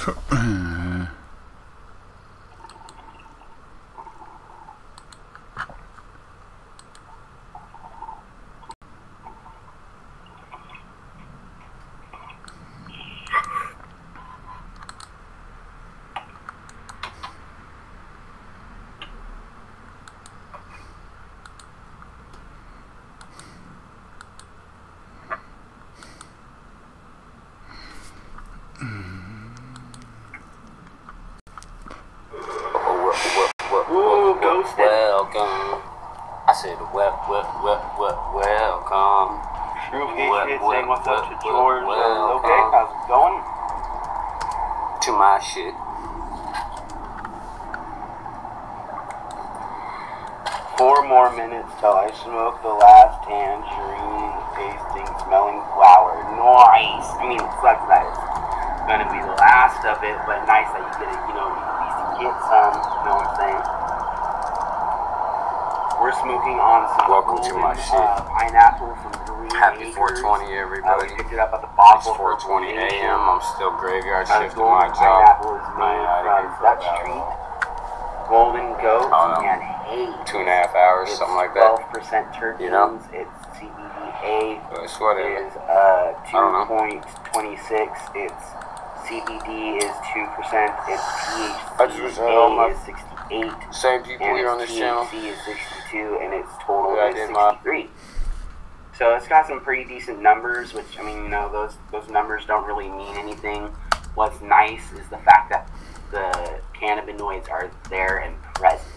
Welcome. I said, welcome. Saying what's up to George. Okay, how's it going? To my shit. 4 more minutes till I smoke the last tangerine, tasting, smelling flower. Nice. I mean, it sucks that it's gonna be the last of it, but nice that you get it. You know, at least you get some. You know what I'm saying? We're smoking on some Welcome to my shit. Pineapple from Green Happy Acres. 420, everybody. We picked it up at the bottle. It's 4:20 a.m. I'm still graveyard shifting my job. Pineapple is made from Dutch Treat, Golden Goat, and hay. 2.5 hours, something like that. 12% terpenes. You know? It's CBD. It's whatever. Is 2.26. It's CBD is 2%. It's THC is 68. Same people here on this channel. THC is 62, and its total is 63. So it's got some pretty decent numbers, which, I mean, you know, those numbers don't really mean anything. What's nice is the fact that the cannabinoids are there and present.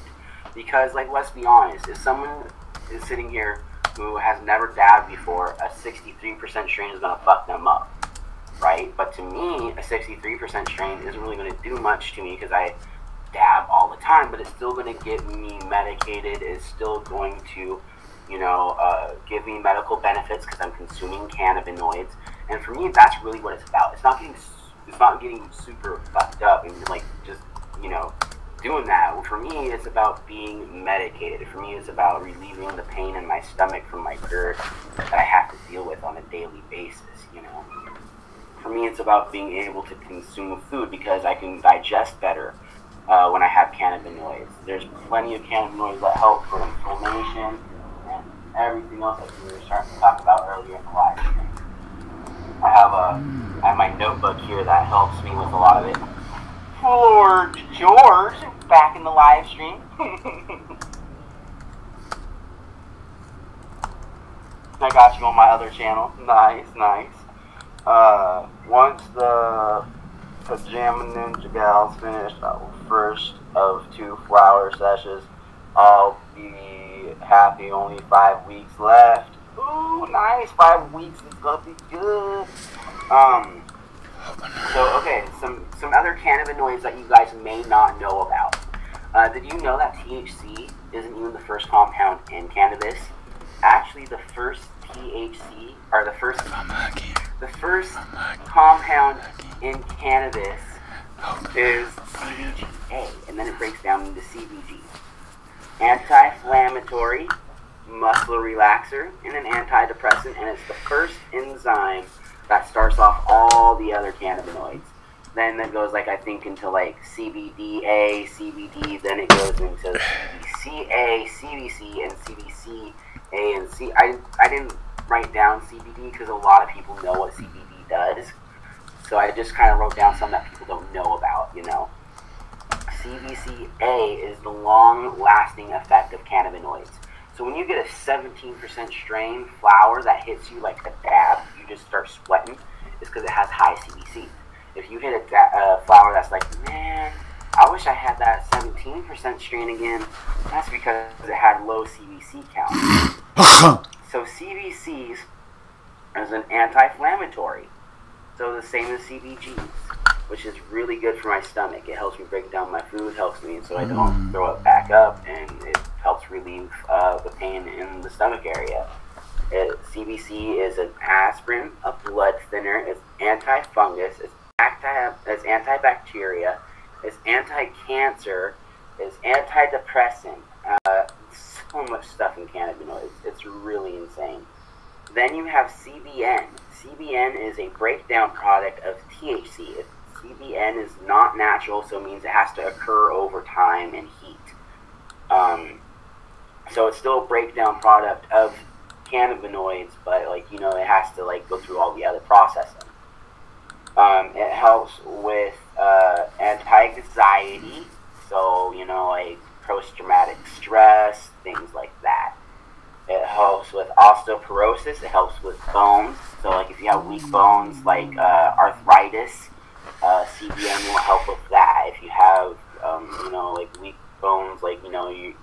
Because, like, let's be honest, if someone is sitting here who has never dabbed before, a 63% strain is going to fuck them up, right? But to me, a 63% strain isn't really going to do much to me because I dab all the time, but it's still going to get me medicated. It's still going to, you know, give me medical benefits because I'm consuming cannabinoids. And for me, that's really what it's about. It's not getting super fucked up and like just, you know, doing that. For me, it's about being medicated. For me, it's about relieving the pain in my stomach from my GERD that I have to deal with on a daily basis, you know. For me, it's about being able to consume food because I can digest better when I have cannabinoids. There's plenty of cannabinoids that help for inflammation and everything else that we were starting to talk about earlier in the live stream. I have my notebook here that helps me with a lot of it. For George, back in the live stream. I got you on my other channel. Nice, nice. Once the Pajama Ninja Gal's finished, first of 2 flower sessions, I'll be happy. Only 5 weeks left. Ooh, nice. 5 weeks is gonna be good. So, okay, some other cannabinoids that you guys may not know about. Did you know that THC isn't even the first compound in cannabis? Actually, the first THC, or the first compound in cannabis is CBGA, and then it breaks down into CBG. Anti-inflammatory, muscle relaxer, and an antidepressant, and it's the first enzyme that starts off all the other cannabinoids. Then it goes, like, I think into like CBDA, CBD, then it goes into CBCA, CBC, and CBCA and C. I didn't write down CBD because a lot of people know what CBD does. So I just kind of wrote down some that people don't know about, you know. CBCA is the long-lasting effect of cannabinoids. So when you get a 17% strain flower that hits you like a dab, you just start sweating, it's because it has high CBC. If you hit a flower that's like, man, I wish I had that 17% strain again, that's because it had low CBC count. So CBCs is an anti-inflammatory. So the same as CBGs, which is really good for my stomach. It helps me break down my food, helps me so I don't throw it back up, and it helps relieve the pain in the stomach area. CBC is an aspirin, a blood thinner, it's anti-fungus, it's antibacteria, it's anti-cancer, it's antidepressant. So much stuff in cannabinoids. It's really insane. Then you have CBN. CBN is a breakdown product of THC. It's CBN is not natural, so it means it has to occur over time and heat. So it's still a breakdown product of cannabinoids, but like, you know, it has to like go through all the other processing. It helps with anti-anxiety, so, you know, like post-traumatic stress, things like that. It helps with osteoporosis. It helps with bones. So, like, if you have weak bones, like arthritis, CBN will help with that. If you have, you know, like weak bones, like, you know, you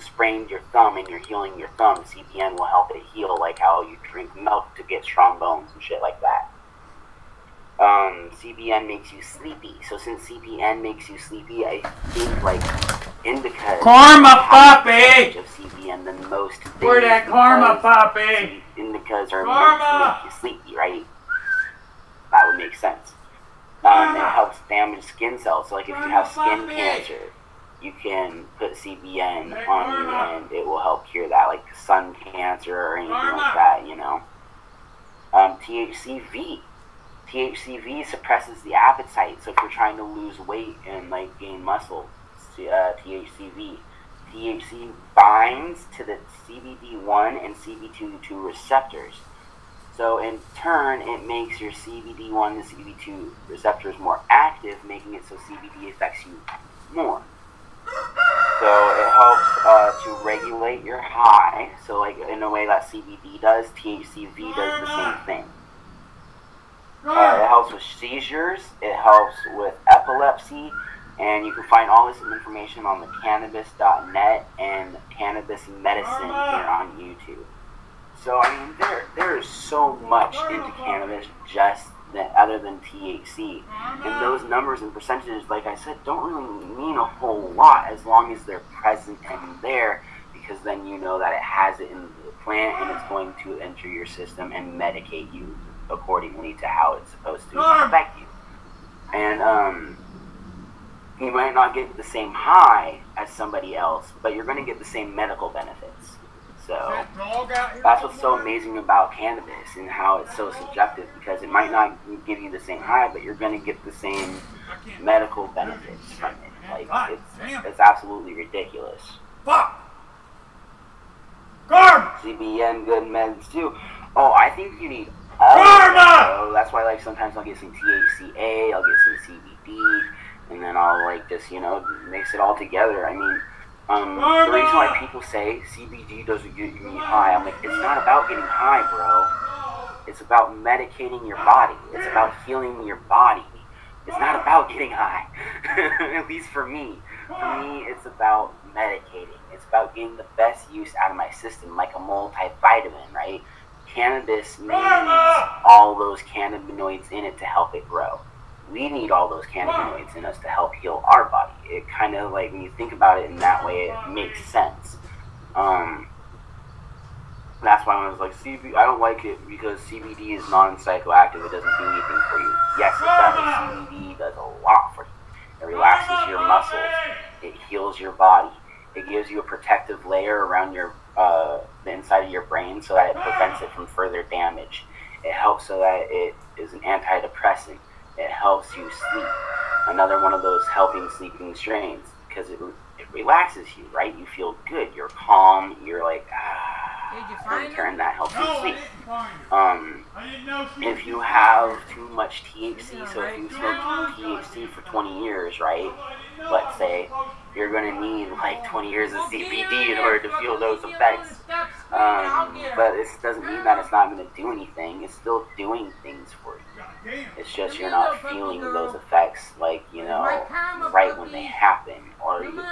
sprained your thumb and you're healing your thumb, CBN will help it heal, like how you drink milk to get strong bones and shit like that. CBN makes you sleepy. So since CBN makes you sleepy, I think like indicas karma puppy of CBN than most. Where that karma puppy? Indicas are meant to make you sleepy, right? That would make sense. It helps damage skin cells. So like if you have skin cancer, you can put CBN on you and it will help cure that, like sun cancer or anything like that, you know. THCV suppresses the appetite, so if you're trying to lose weight and like gain muscle, THCV binds to the CBD1 and CB2 receptors. So in turn, it makes your CBD1 and CB2 receptors more active, making it so CBD affects you more. So it helps to regulate your high. So like in a way that CBD does, THCV does the same thing. It helps with seizures, it helps with epilepsy, and you can find all this information on the cannabis.net and cannabis medicine here on YouTube. So I mean, there is so much into cannabis just other than THC, and those numbers and percentages, like I said, don't really mean a whole lot as long as they're present and there, because then you know that it has it in the plant and it's going to enter your system and medicate you accordingly to how it's supposed to affect you. And you might not get the same high as somebody else, but you're going to get the same medical benefits. So that's what's so amazing about cannabis and how it's so subjective, because it might not give you the same high, but you're going to get the same medical benefits from it. Like it's absolutely ridiculous. Fuck! CBN good meds too. Oh, I think you need so that's why, like, sometimes I'll get some THCA, I'll get some CBD, and then I'll, like, just, you know, mix it all together. I mean, the reason why people say CBD doesn't get me high, I'm like, it's not about getting high, bro. It's about medicating your body. It's about healing your body. It's not about getting high. At least for me. For me, it's about medicating. It's about getting the best use out of my system, like a multivitamin, right? Cannabis needs all those cannabinoids in it to help it grow. We need all those cannabinoids in us to help heal our body. It kind of, like, when you think about it in that way, it makes sense. That's why I was like, I don't like it because CBD is non-psychoactive. It doesn't do anything for you. Yes, it does. CBD does a lot for you. It relaxes your muscles. It heals your body. It gives you a protective layer around your the inside of your brain so that it prevents it from further damage. It helps so that it is an antidepressant. It helps you sleep. Another one of those helping sleeping strains, because it relaxes you, right? You feel good. You're calm. You're like, in turn, that helps you sleep. If you have too much THC, so if you smoke THC for 20 years, right? Let's say, you're going to need like 20 years of CBD in order to feel those effects. But it doesn't mean that it's not going to do anything. It's still doing things for you. It's just you're not feeling those effects, like, you know, right when they happen. Or you could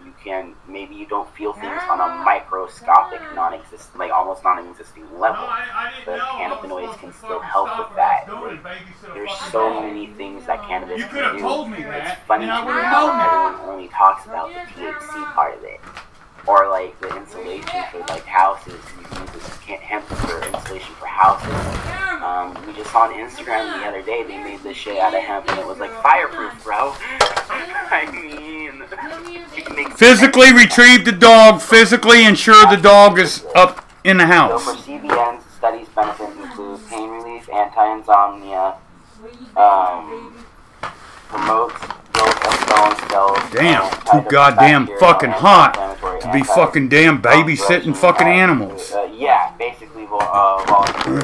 be feeling, maybe you don't feel things on a microscopic, non-existent, like almost non-existing level. But cannabinoids can still help with that. There's so many things that cannabis can do. It's funny to me how everyone only talks about the THC part of it. Or like the insulation for like houses. You use this hemp for insulation for houses. We just saw on Instagram the other day, they made this shit out of hemp and it was like fireproof, bro. I mean, physically retrieve the dog, physically ensure the dog is up in the house. So for CBN's, studies benefit include pain relief, anti-insomnia, Damn, too goddamn fucking hot to be fucking damn babysitting fucking animals. Yeah, basically, volunteer,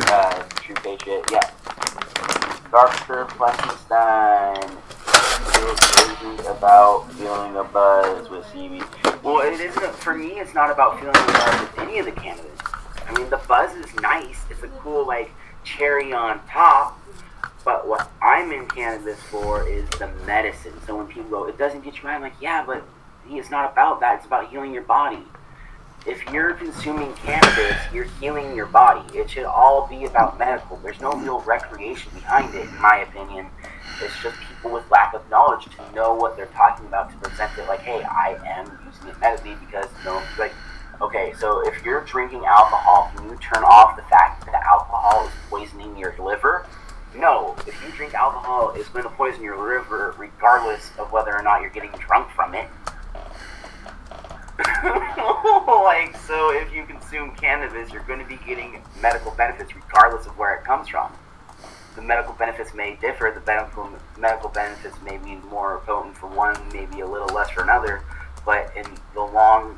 true patriot, yeah. Dr. Fleckenstein, it isn't about feeling a buzz with CBD. Well, it isn't, for me, it's not about feeling a buzz with any of the cannabis. I mean, the buzz is nice. It's a cool, like, cherry on top. But what I'm in cannabis for is the medicine. So when people go, it doesn't get you high, I'm like, yeah, but it's not about that. It's about healing your body. If you're consuming cannabis, you're healing your body. It should all be about medical. There's no real recreation behind it, in my opinion. It's just people with lack of knowledge to know what they're talking about to present it like, hey, I am using it medically because, like, okay, so if you're drinking alcohol, can you turn off the fact that alcohol is poisoning your liver? No. If you drink alcohol, it's going to poison your liver regardless of whether or not you're getting drunk from it. Like, so if you consume cannabis, you're going to be getting medical benefits regardless of where it comes from. The medical benefits may differ. The medical benefits may be more potent for one, maybe a little less for another, but in the long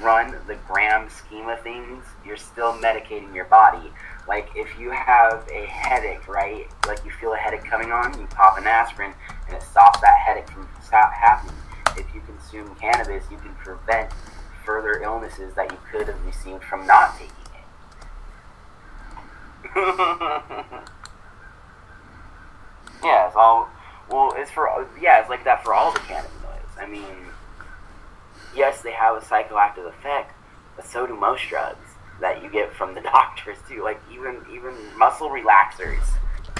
run, the grand scheme of things, you're still medicating your body. Like, if you have a headache, right, like you feel a headache coming on, you pop an aspirin, and it stops that headache from happening. If you consume cannabis, you can prevent further illnesses that you could have received from not taking it. Yeah, it's all, well, it's like that for all the cannabinoids. I mean, yes, they have a psychoactive effect, but so do most drugs that you get from the doctors too. Like even muscle relaxers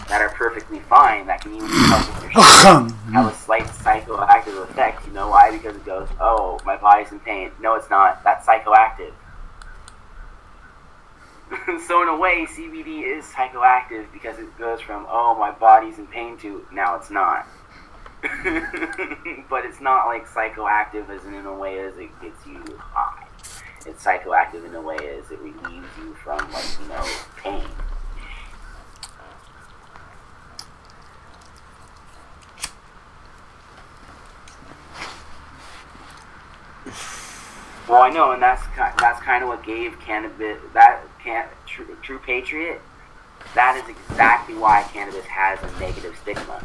that are perfectly fine, that can even help with your sugar, have a slight psychoactive effect. You know why? Because it goes, oh, my body's in pain. No, it's not. That's psychoactive. So in a way, CBD is psychoactive because it goes from, oh, my body's in pain to, now it's not. But it's not like psychoactive as in a way as it gets you high. It's psychoactive in a way as it relieves you from, like, pain. Well, I know, and that's kind of what gave cannabis, True Patriot, that is exactly why cannabis has a negative stigma.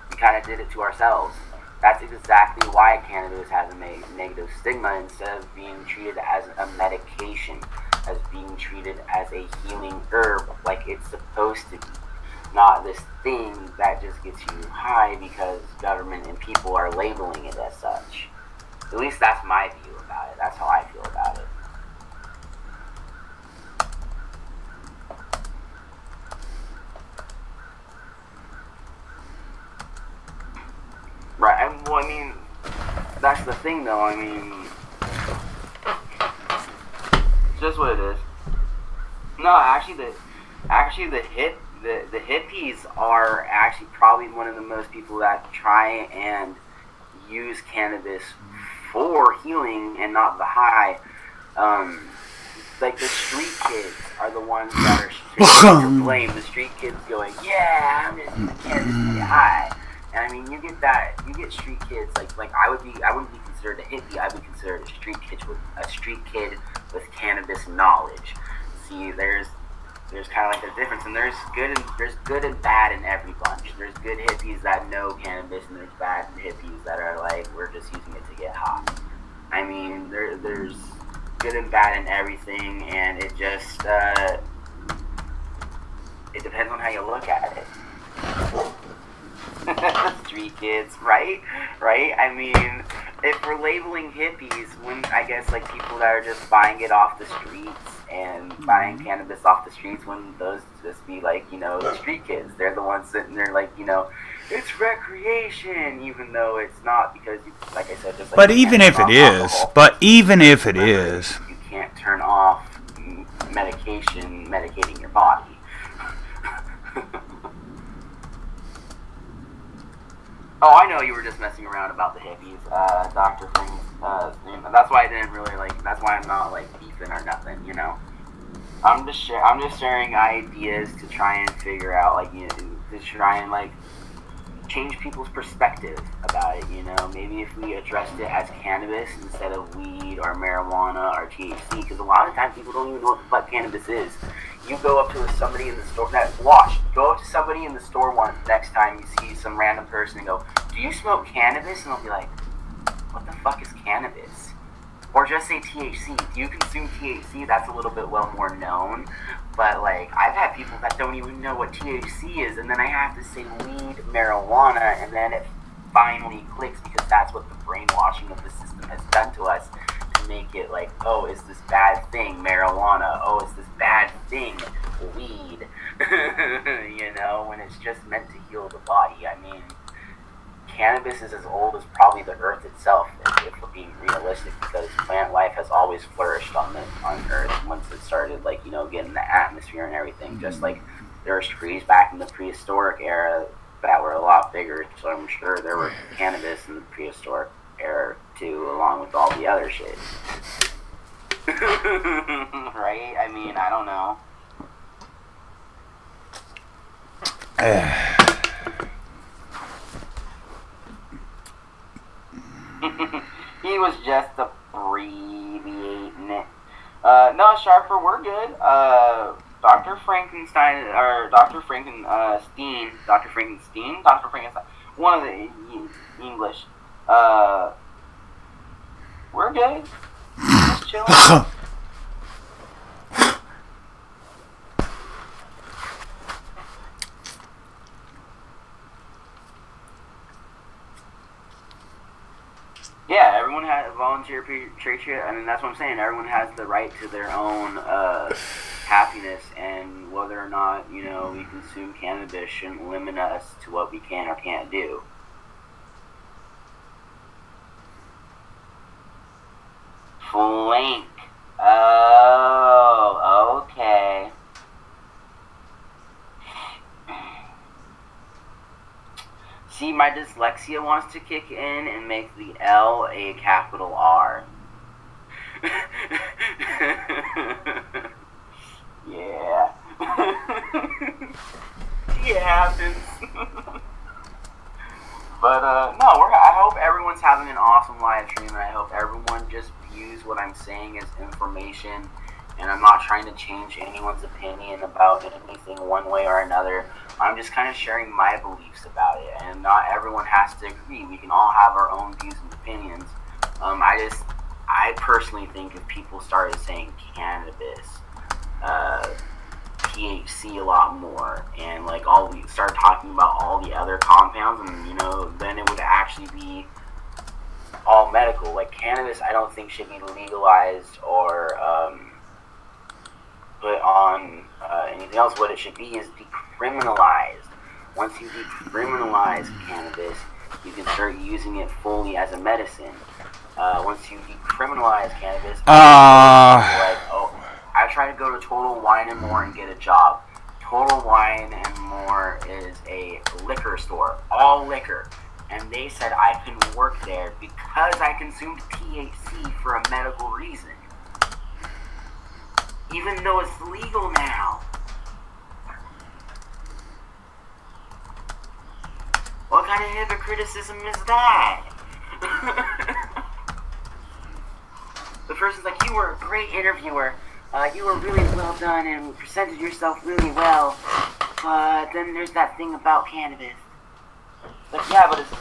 We kind of did it to ourselves. That's exactly why cannabis has a negative stigma instead of being treated as a medication, as being treated as a healing herb like it's supposed to be. Not this thing that just gets you high because government and people are labeling it as such. At least that's my view about it. That's how I feel about it. Right, and well, I mean, that's the thing though, I mean, it's just what it is. No, actually the hippies are actually probably one of the most people that try and use cannabis for healing and not the high. Like the street kids are the ones that are to blame. The street kids going, yeah, I'm just using cannabis to get high. And I mean, you get street kids like I wouldn't be considered a hippie. I would be considered a street kid with cannabis knowledge. See, there's kind of like a difference, and there's good and bad in every bunch. There's good hippies that know cannabis, and there's bad hippies that are like, we're just using it to get high. I mean, there's good and bad in everything, and it just it depends on how you look at it. Street kids, right? I mean, if we're labeling hippies, when I guess like people that are just buying it off the streets and buying cannabis off the streets, when those just be like, the street kids. They're the ones sitting there like, it's recreation, even though it's not, because like I said, just like, but even if it is, you can't turn off medicating your body. Oh, I know you were just messing around about the hippies, Dr. Things. That's why I didn't really that's why I'm not beefing or nothing, I'm just sharing ideas to try and figure out, to try and change people's perspective about it, you know. Maybe if we addressed it as cannabis instead of weed or marijuana or THC, because a lot of times people don't even know what the fuck cannabis is. You go up to somebody in the store, go up to somebody in the store one next time you see some random person and go, do you smoke cannabis? And they'll be like, what the fuck is cannabis? Or just say THC. Do you consume THC? That's a little bit well more known. But, like, I've had people that don't even know what THC is, and then I have to say weed, marijuana, and then it finally clicks, because that's what the brainwashing of the system has done to us, to make it like, oh, is this bad thing marijuana? Oh, is this bad thing weed? You know, when it's just meant to heal the body. I mean, cannabis is as old as probably the earth itself, if we're being realistic, because plant life has always flourished on earth once it started, like, you know, getting the atmosphere and everything. Just like there was trees back in the prehistoric era that were a lot bigger, so I'm sure there were cannabis in the prehistoric era too, along with all the other shit. Right? I mean, I don't know. He was just abbreviating it. No, Sharper, we're good. Dr. Frankenstein, or Dr. Frankenstein, one of the English. We're good. Just chilling. Yeah, everyone has volunteer patriot. I mean, that's what I'm saying. Everyone has the right to their own happiness, and whether or not, you know, we consume cannabis shouldn't limit us to what we can or can't do. Flank. Oh, okay. See, my dyslexia wants to kick in and make the L a capital R. Yeah. It happens. But, no, I hope everyone's having an awesome live stream, and I hope everyone just views what I'm saying as information, and I'm not trying to change anyone's opinion about anything one way or another. I'm just kind of sharing my beliefs about it, and not everyone has to agree. We can all have our own views and opinions. I personally think if people started saying cannabis, THC a lot more, and like we start talking about all the other compounds, and, you know, then it would actually be all medical. Like, cannabis, I don't think should be legalized or put on anything else. What it should be is decriminalized. Once you decriminalize cannabis, you can start using it fully as a medicine. Once you decriminalize cannabis, like, oh, I try to go to Total Wine and More and get a job. Total Wine and More is a liquor store, all liquor. And they said I couldn't work there because I consumed THC for a medical reason. Even though it's legal now. What kind of hypocriticism is that? The person's like, you were a great interviewer. You were really well done and presented yourself really well. But then there's that thing about cannabis. But yeah, but it's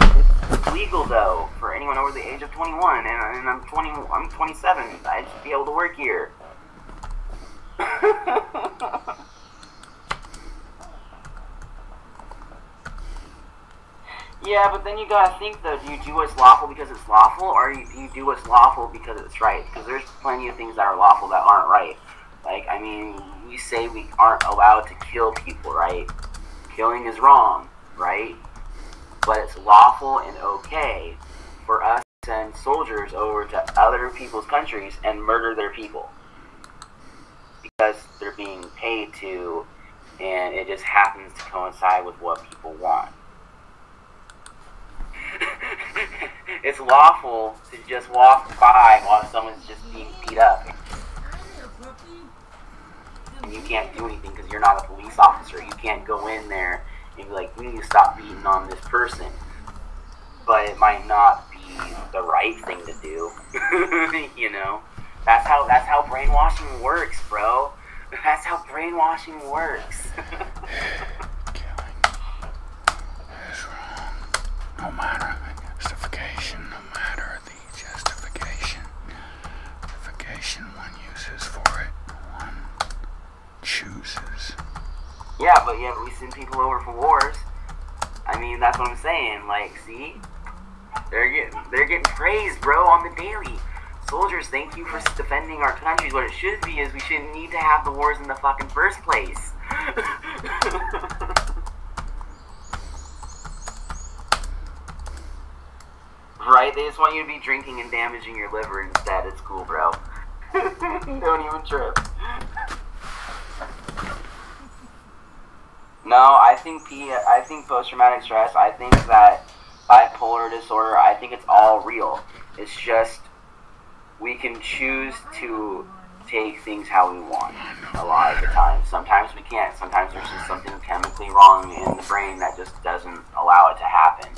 legal though for anyone over the age of 21, and I'm 27. I should be able to work here. Yeah, but then you gotta think though, do you do what's lawful because it's lawful, or do you do what's lawful because it's right? Because there's plenty of things that are lawful that aren't right. Like, I mean, we say we aren't allowed to kill people, right? Killing is wrong, right? But it's lawful and okay for us to send soldiers over to other people's countries and murder their people. Because they're being paid to, and it just happens to coincide with what people want. It's lawful to just walk by while someone's just being beat up. And you can't do anything because you're not a police officer. You can't go in there You'd be like, you need to stop beating on this person. But it might not be the right thing to do. You know? That's how brainwashing works, bro. That's how brainwashing works. Killing is wrong. No matter the justification, no matter the justification. Justification one uses for it, one chooses. Yeah, but we send people over for wars. I mean, that's what I'm saying. Like, see? They're getting praised, bro, on the daily. Soldiers, thank you for defending our countries. What it should be is we shouldn't need to have the wars in the fucking first place. Right? They just want you to be drinking and damaging your liver instead. It's cool, bro. Don't even trip. No, I think post-traumatic stress, I think that bipolar disorder, I think it's all real. It's just we can choose to take things how we want a lot of the time. Sometimes we can't. Sometimes there's just something chemically wrong in the brain that just doesn't allow it to happen.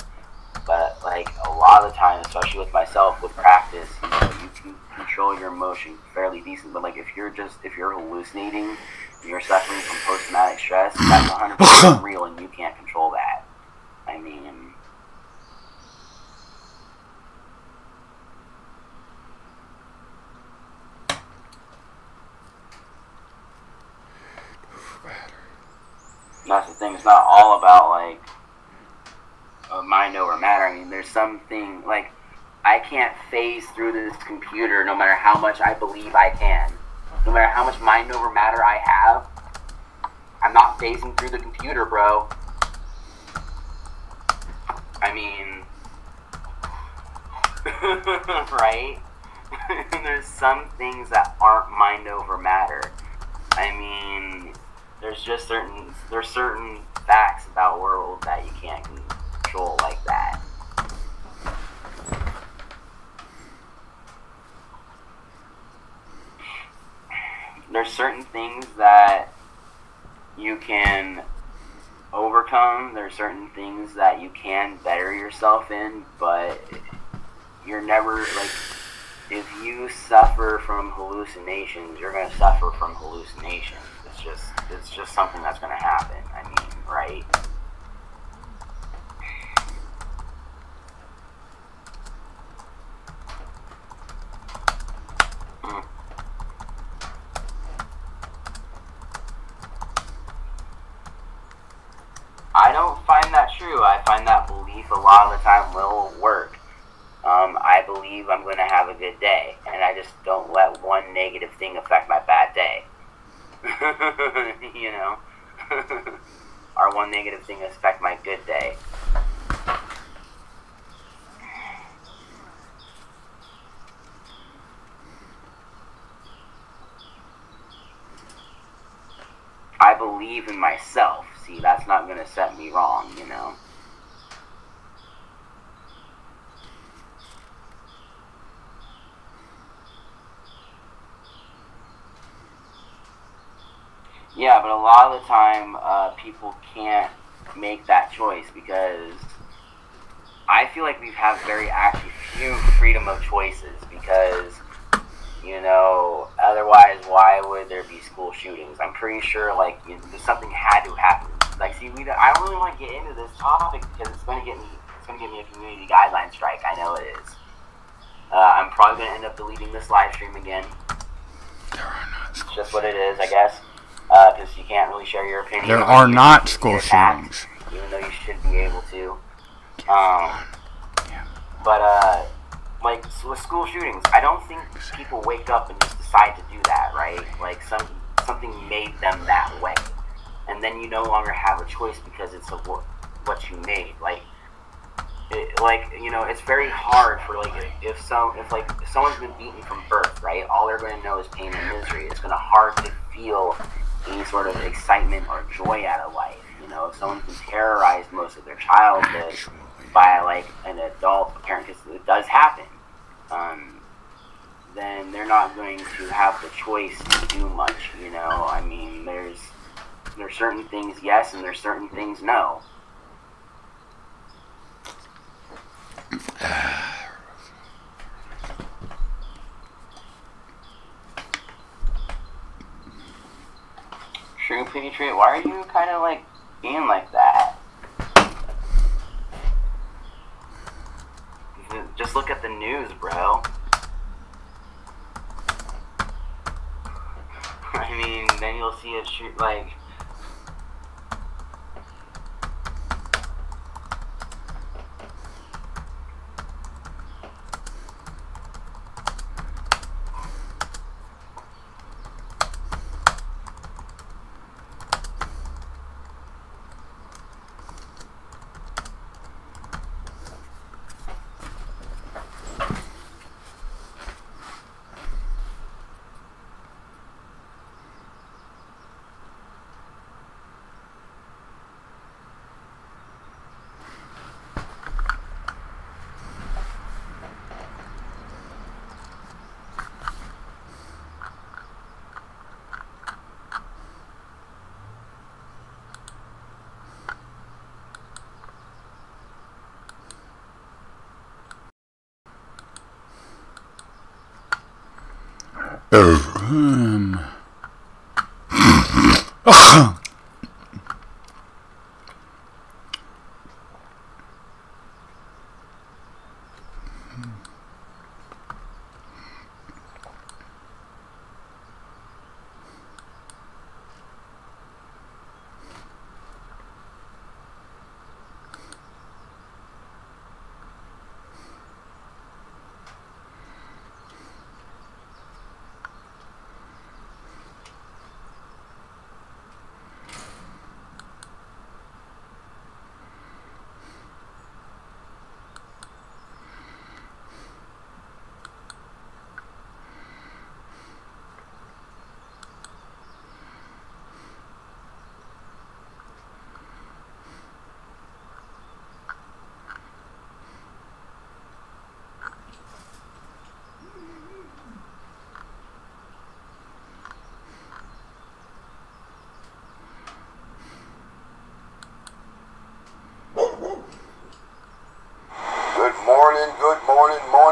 But like a lot of the time, especially with myself, with practice, you know, you can control your emotion fairly decent. But like if you're hallucinating and you're suffering from post-traumatic stress, that's 100% real, and you can't control that. I mean, that's the thing. It's not all about like mind over matter. I mean, there's something like I can't phase through this computer no matter how much I believe I can. No matter how much mind over matter I have, I'm not phasing through the computer, bro. I mean, right? There's some things that aren't mind over matter. I mean, there's certain facts about the world that you can't control like that. There's certain things that you can overcome. There's certain things that you can better yourself in, but you're never, like, if you suffer from hallucinations, you're going to suffer from hallucinations. It's just something that's going to happen. I mean, right? I don't find that true. I find that belief a lot of the time will work. I believe I'm going to have a good day, and I just don't let one negative thing affect my bad day. You know? Or one negative thing affect my good day. I believe in myself. See, that's not going to set me wrong, you know? Yeah, but a lot of the time, people can't make that choice because I feel like we've had very actually few freedom of choices because, you know, otherwise why would there be school shootings? I'm pretty sure, like, something had to happen. Like, see, I don't really want to get into this topic because it's going to get me a community guideline strike. I know it is. I'm probably going to end up deleting this live stream again. There are not school It's just what it is, I guess. Because you can't really share your opinion. There are not school shootings. Even though you should be able to. But, like, with school shootings, I don't think people wake up and just decide to do that, right? Like, something made them that way. And then you no longer have a choice because it's what you made. Like, you know, it's very hard for, like, if someone's been beaten from birth, right? All they're going to know is pain and misery. It's going to hard to feel any sort of excitement or joy out of life. You know, if someone's been terrorized most of their childhood by, like, an adult parent, because it does happen, then they're not going to have the choice to do much, you know? I mean, There's certain things yes, and there's certain things no. True Patriot, why are you kind of like being like that? Just look at the news, bro. I mean, then you'll see it like...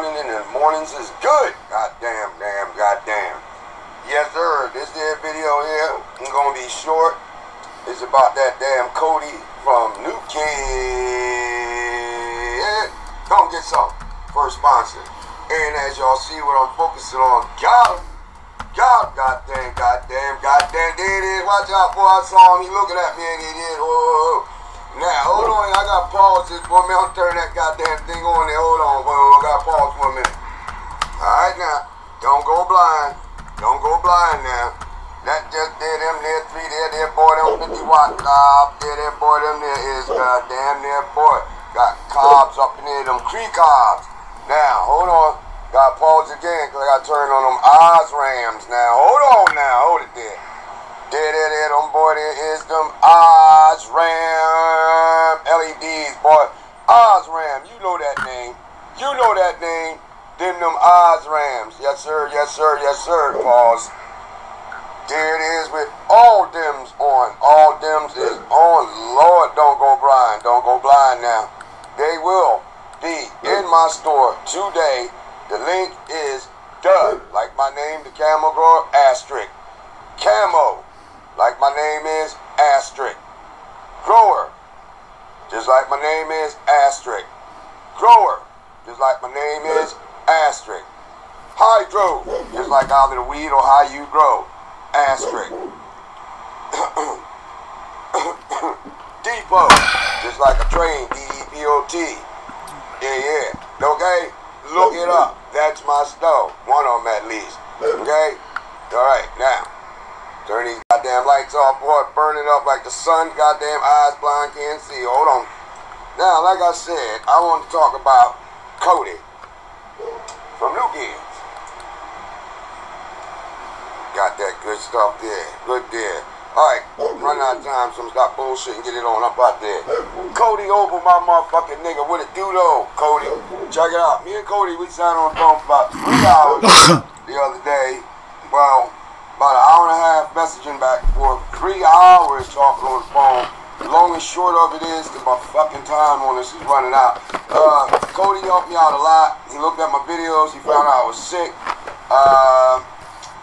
And the mornings is good. Goddamn. Yes, sir. This there video here, I'm gonna be short. It's about that damn Cody from New Kid. Come get some. First sponsor. And as y'all see what I'm focusing on, got him. Goddamn. There it is. Watch out for I saw him. He looking at me and he did. Whoa. Now, hold on, I got pauses for a minute. I'll turn that goddamn thing on there. Hold on, I got pause for a minute. Alright now, don't go blind now. That just there, them there, 3 there, boy, them 50 watt cob. There, boy, them there is goddamn there, boy. Got cobs up in there, them tree cobs. Now, hold on. Got pause again, because I got to turn on them Osrams now. Hold it there. There, them boy, there is them Osram LEDs, boy. Osram, you know that name. Them Osrams. Yes, sir. Pause. There it is with all dims on. All dims is on. Lord, don't go blind now. They will be in my store today. The link is done. Like my name, the camel grower, asterisk. Camo. Like my name is, asterisk. Grower. Just like my name is, asterisk. Grower. Just like my name is, asterisk. Hydro. Just like either the weed or how you grow. Asterisk. Depot. Just like a train. D-E-P-O-T. Yeah. Okay? Look it up. That's my stove. One of them at least. Okay? Alright, now. Turn these goddamn lights off, boy. Burn it up like the sun. Goddamn eyes blind, can't see. Hold on. Now, like I said, I want to talk about Cody from New Kid. Got that good stuff there. Good there. Alright, run out of time, so I'm stop bullshit and get it on up out there. Cody over my motherfucking nigga. What it do though, Cody? Check it out. Me and Cody, we sat on the phone for about 3 hours the other day. Well, about an hour and a half messaging back and forth, 3 hours talking on the phone. The long and short of it is that my fucking time on this is running out. Cody helped me out a lot. He looked at my videos. He found out I was sick.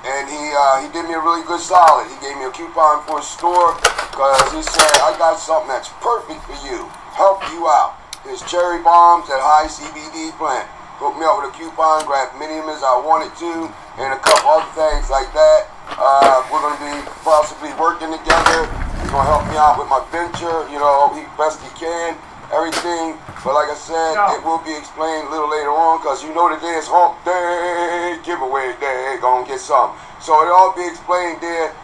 And he did me a really good solid. He gave me a coupon for a store because he said, I got something that's perfect for you. Help you out. His cherry bombs, that high CBD plant. Hooked me up with a coupon, grabbed many of them as I wanted to, and a couple other things like that. We're going to be possibly working together. He's going to help me out with my venture, you know, best he can, everything. But like I said, it will be explained a little later on because you know today is hump day, giveaway day, going to get some. So it'll all be explained there.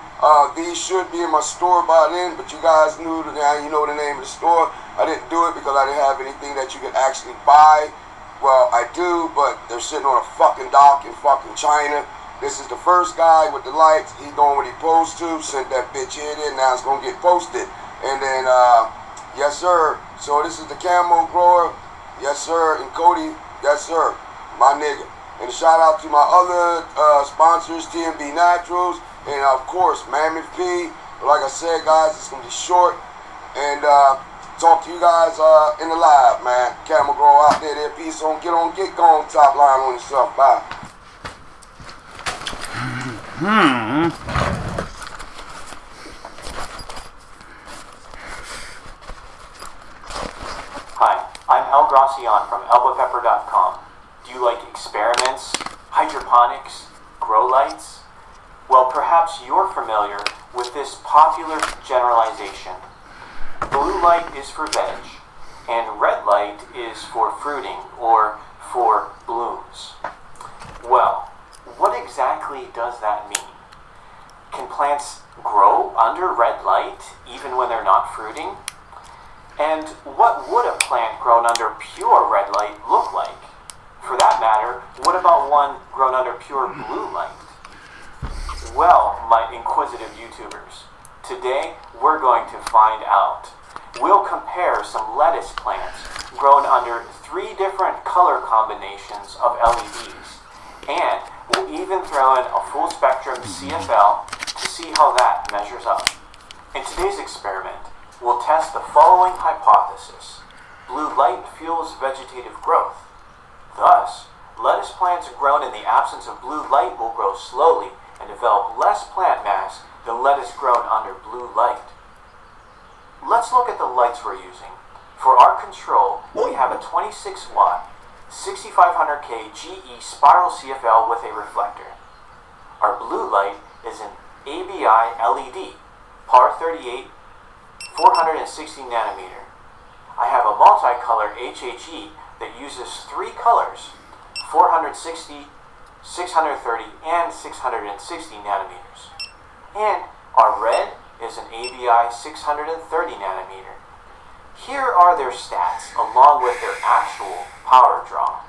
These should be in my store by then, but you guys knew now you know the name of the store. I didn't do it because I didn't have anything that you could actually buy. Well, I do, but they're sitting on a fucking dock in fucking China. This is the first guy with the lights. He's doing what he's supposed to. Sent that bitch in there. Now it's going to get posted. And then, yes, sir. So this is the camo grower. Yes, sir. And Cody, yes, sir. My nigga. And shout out to my other sponsors, TMB Naturals. And, of course, Mammoth P. But like I said, guys, it's going to be short. And, talk to you guys in the live, man. Camera grow out there. Peace on. Get going. Top line on yourself. Bye. Hi, I'm El Gracian from elbapepper.com. Do you like experiments, hydroponics, grow lights? Well, perhaps you're familiar with this popular generalization. Blue light is for veg, and red light is for fruiting or for blooms. Well, what exactly does that mean? Can plants grow under red light even when they're not fruiting? And what would a plant grown under pure red light look like? For that matter, what about one grown under pure blue light? Well, my inquisitive YouTubers, today we're going to find out. We'll compare some lettuce plants grown under 3 different color combinations of LEDs, and we'll even throw in a full spectrum CFL to see how that measures up. In today's experiment, we'll test the following hypothesis. Blue light fuels vegetative growth. Thus, lettuce plants grown in the absence of blue light will grow slowly and develop less plant mass than lettuce grown under blue light. Let's look at the lights we're using. For our control, we have a 26 watt, 6500K GE spiral CFL with a reflector. Our blue light is an ABI LED, par 38, 460 nanometer. I have a multicolor HHE that uses 3 colors, 460, 630, and 660 nanometers. And our red is an ABI 630 nanometer. Here are their stats along with their actual power draw.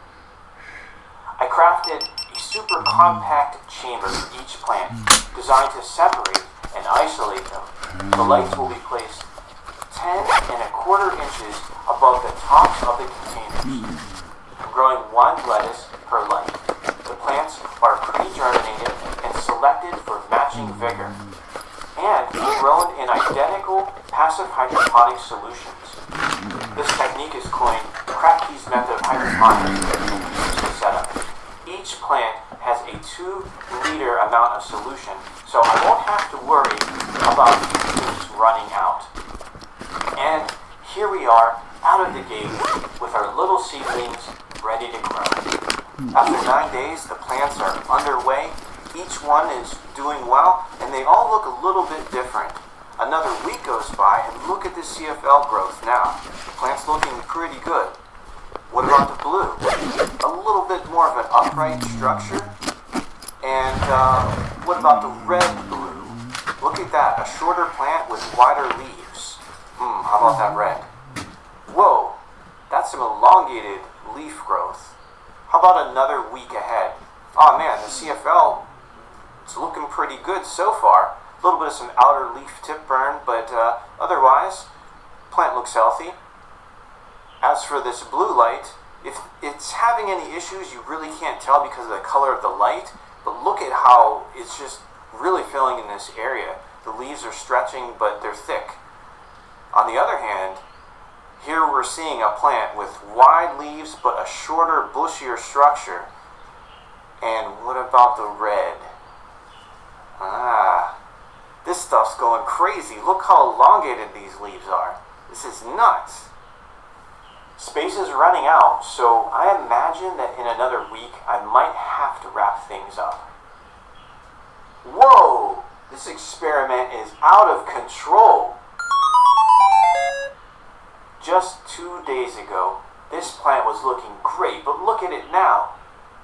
I crafted a super compact chamber for each plant designed to separate and isolate them. The lights will be placed 10¼ inches above the tops of the containers. I'm growing 1 lettuce per light. The plants are pre-germinated and selected for matching vigor, and grown in identical passive hydroponic solutions. This technique is coined Kratky's method of hydroponics to set up. Each plant has a 2-liter amount of solution, so I won't have to worry about things running out. And here we are, out of the gate, with our little seedlings ready to grow. After 9 days, the plants are underway. Each one is doing well, and they all look a little bit different. Another week goes by, and look at the CFL growth now. The plant's looking pretty good. What about the blue? A little bit more of an upright structure. And what about the red blue? Look at that, a shorter plant with wider leaves. How about that red? Whoa, that's some elongated leaf growth. How about another week ahead? Oh man, the CFL, it's looking pretty good so far. A little bit of some outer leaf tip burn, but otherwise, plant looks healthy. As for this blue light, if it's having any issues, you really can't tell because of the color of the light, but look at how it's just really filling in this area. The leaves are stretching, but they're thick. On the other hand, here we're seeing a plant with wide leaves but a shorter, bushier structure. And what about the red? This stuff's going crazy. Look how elongated these leaves are. This is nuts. Space is running out, so I imagine that in another week I might have to wrap things up. Whoa! This experiment is out of control. Just 2 days ago, this plant was looking great, but look at it now.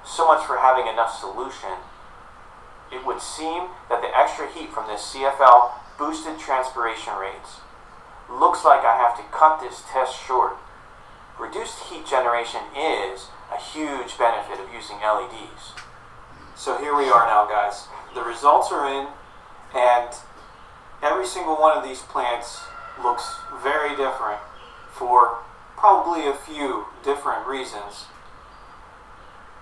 So much for having enough solution. It would seem that the extra heat from this CFL boosted transpiration rates. Looks like I have to cut this test short. Reduced heat generation is a huge benefit of using LEDs. So here we are now, guys. The results are in, and every single one of these plants looks very different for probably a few different reasons.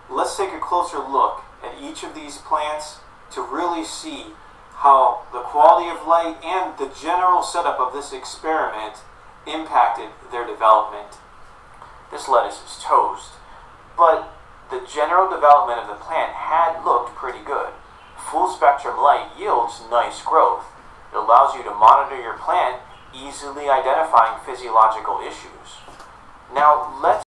Let's take a closer look at each of these plants to really see how the quality of light and the general setup of this experiment impacted their development. This lettuce is toast, but the general development of the plant had looked pretty good. Full spectrum light yields nice growth. It allows you to monitor your plant, easily identifying physiological issues. Now let's